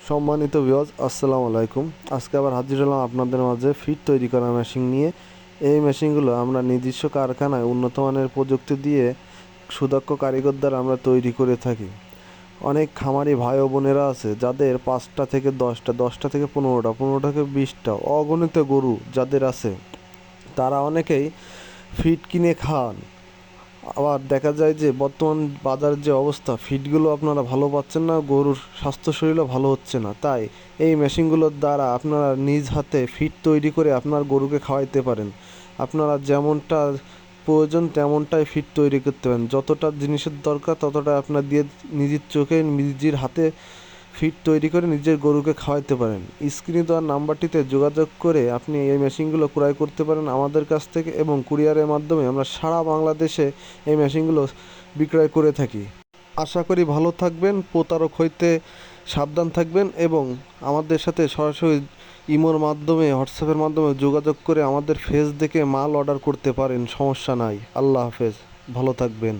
সম্মানিত ভিউয়ার্স, আসসালামু আলাইকুম। আজকে আবার হাজির হলাম আপনাদের মাঝে ফিট তৈরি করা মেশিন নিয়ে। এই মেশিনগুলো আমরা নিজস্ব কারখানায় উন্নত মানের প্রযুক্তি দিয়ে সুদক্ষ কারিগর দ্বারা আমরা তৈরি করে থাকি। অনেক খামারি ভাই ও বোনেরা আছে যাদের 5টা থেকে 10টা, 10টা থেকে 15টা, 15টা থেকে 20টা অগণিত গরু যাদের আছে, তারা অনেকেই ফিট কিনে খান। আবার দেখা যায় যে বর্তমান বাজারের যে অবস্থা, ফিডগুলো আপনারা ভালো পাচ্ছেন না, গরুর স্বাস্থ্য শরীরও ভালো হচ্ছে না। তাই এই মেশিনগুলোর দ্বারা আপনারা নিজ হাতে ফিড তৈরি করে আপনার গরুকে খাওয়াইতে পারেন। আপনারা যেমনটা প্রয়োজন তেমনটাই ফিড তৈরি করতে পারেন। যতটা জিনিসের দরকার ততটা আপনার দিয়ে নিজের চোখে নিজের হাতে ফিড তৈরি করে নিজের গরুকে খাওয়াইতে পারেন। স্ক্রিনে দেওয়ার নাম্বারটিতে যোগাযোগ করে আপনি এই মেশিনগুলো ক্রয় করতে পারেন আমাদের কাছ থেকে, এবং কুরিয়ারের মাধ্যমে আমরা সারা বাংলাদেশে এই মেশিনগুলো বিক্রয় করে থাকি। আশা করি ভালো থাকবেন, প্রতারক হইতে সাবধান থাকবেন, এবং আমাদের সাথে সরাসরি ইমোর মাধ্যমে, হোয়াটসঅ্যাপের মাধ্যমে যোগাযোগ করে আমাদের ফেস দেখে মাল অর্ডার করতে পারেন, সমস্যা নাই। আল্লাহ হাফেজ, ভালো থাকবেন।